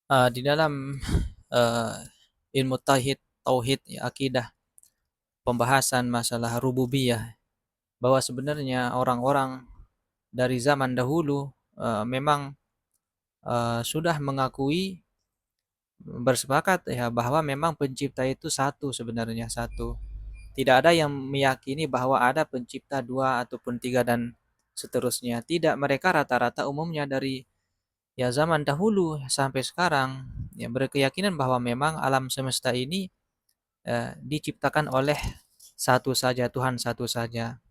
Di dalam uh, ilmu tauhid ya, akidah, pembahasan masalah rububiyah, bahwa sebenarnya orang-orang dari zaman dahulu memang sudah mengakui, bersepakat ya, bahwa memang pencipta itu satu, sebenarnya satu. Tidak ada yang meyakini bahwa ada pencipta dua ataupun tiga dan seterusnya. Tidak, mereka rata-rata umumnya dari ya zaman dahulu sampai sekarang ya berkeyakinan bahwa memang alam semesta ini diciptakan oleh satu saja, Tuhan satu saja,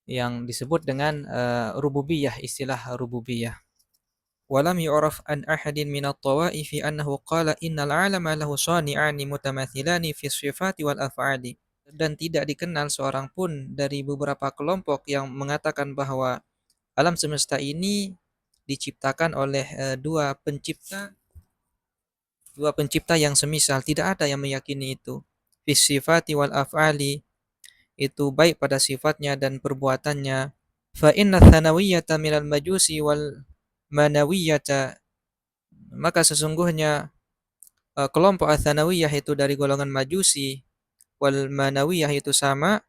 yang disebut dengan rububiyah, istilah rububiyah. Walam yu'raf an ahadin minat tawaifi annahu qala innal alama lahu sani'ani mutamathilani fi sifati wal af'ali. Dan tidak dikenal seorang pun dari beberapa kelompok yang mengatakan bahwa alam semesta ini diciptakan oleh dua pencipta yang semisal. Tidak ada yang meyakini itu. Fi sifati wal af'ali, itu baik pada sifatnya dan perbuatannya. Fa inna thanawiyata minal majusi wal manawiyata, maka sesungguhnya kelompok atsanawiyah itu dari golongan majusi, wal manawiyah itu sama,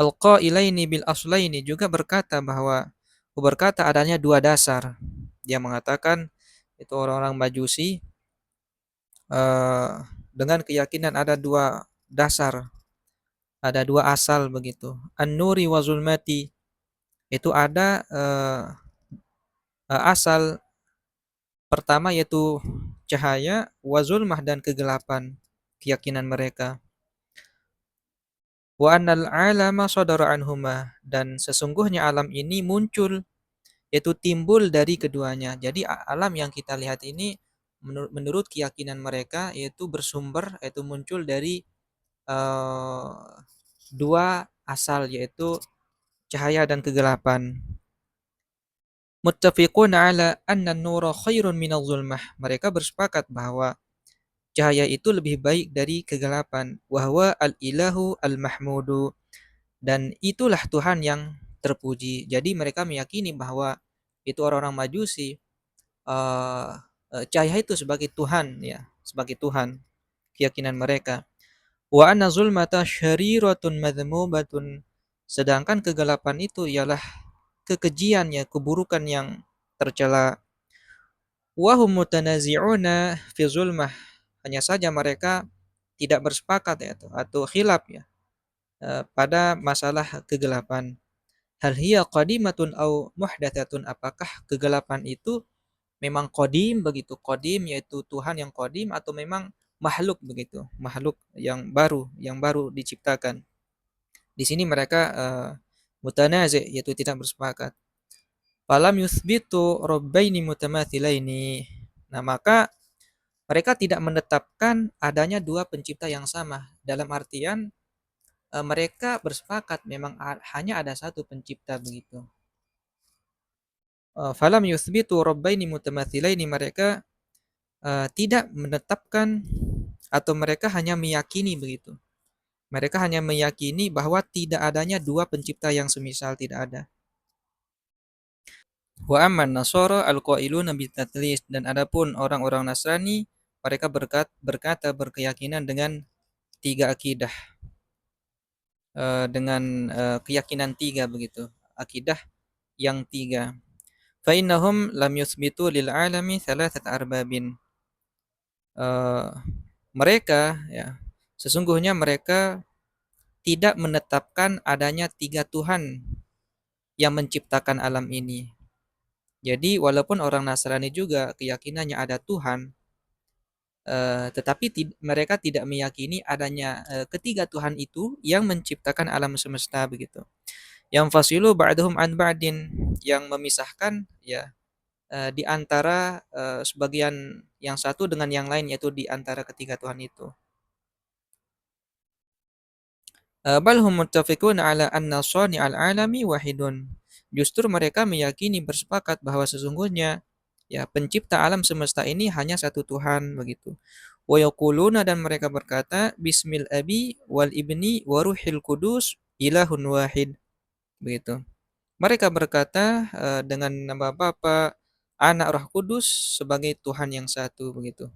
al-qailaini bil aslaini, juga berkata adanya dua dasar. Dia mengatakan itu orang-orang majusi eh, dengan keyakinan ada dua dasar, ada dua asal begitu. An-nuri wa zulmati, itu ada asal pertama yaitu cahaya, wa zulmah, dan kegelapan, keyakinan mereka. Wa annal alama sadara anhuma, dan sesungguhnya alam ini muncul, yaitu timbul dari keduanya. Jadi alam yang kita lihat ini menurut keyakinan mereka yaitu bersumber, yaitu muncul dari uh, dua asal, yaitu cahaya dan kegelapan. Muttafiqun ala anna an-nura khairun minadh zulmah. Mereka bersepakat bahwa cahaya itu lebih baik dari kegelapan. Wahwa al-ilahu al-mahmudu, dan itulah Tuhan yang terpuji. Jadi mereka meyakini bahwa itu orang-orang Majusi cahaya itu sebagai Tuhan, ya, sebagai Tuhan, keyakinan mereka. Wa anna zulmata syariratun madhmubatun, sedangkan kegelapan itu ialah kekejian, ya, keburukan yang tercela. Wa hum mutanazi'una fi zulmah, hanya saja mereka tidak bersepakat ya, atau khilaf ya, pada masalah kegelapan. Hal hiya qadimatun au muhdatsatun, apakah kegelapan itu memang qadim begitu, qadim yaitu Tuhan yang qadim, atau memang makhluk begitu, makhluk yang baru diciptakan. Di sini mereka mutanazi, yaitu tidak bersepakat. Falam yuthbitu rabbaini mutamathilaini. Nah, maka mereka tidak menetapkan adanya dua pencipta yang sama, dalam artian mereka bersepakat memang hanya ada satu pencipta begitu. Falam yuthbitu rabbaini mutamathilaini, mereka tidak menetapkan, atau mereka hanya meyakini begitu. Mereka hanya meyakini bahwa tidak adanya dua pencipta yang semisal, tidak ada. Wa amman nasara al-qailuna bitatlis, dan adapun orang-orang Nasrani, mereka berkata berkeyakinan dengan tiga akidah, dengan keyakinan tiga begitu, akidah yang tiga. Fa innahum lam yuthbitu lil alami thalathat arbabin. Eh, Mereka, ya, sesungguhnya mereka tidak menetapkan adanya tiga Tuhan yang menciptakan alam ini. Jadi walaupun orang Nasrani juga keyakinannya ada Tuhan, tetapi mereka tidak meyakini adanya ketiga Tuhan itu yang menciptakan alam semesta begitu. Yang fasilu ba'dhum an ba'din, yang memisahkan, ya, di antara sebagian yang satu dengan yang lain, yaitu di antara ketiga Tuhan itu. Bal hum muttafiqun ala anna shani'al alami wahidun. Justru mereka meyakini, bersepakat bahwa sesungguhnya, ya, pencipta alam semesta ini hanya satu Tuhan begitu. Wa yaquluna, dan mereka berkata, bismil abi wal ibni wa ruhil kudus ilahun wahid begitu. Mereka berkata dengan nama Bapa Anak, Roh Kudus sebagai Tuhan yang satu begitu.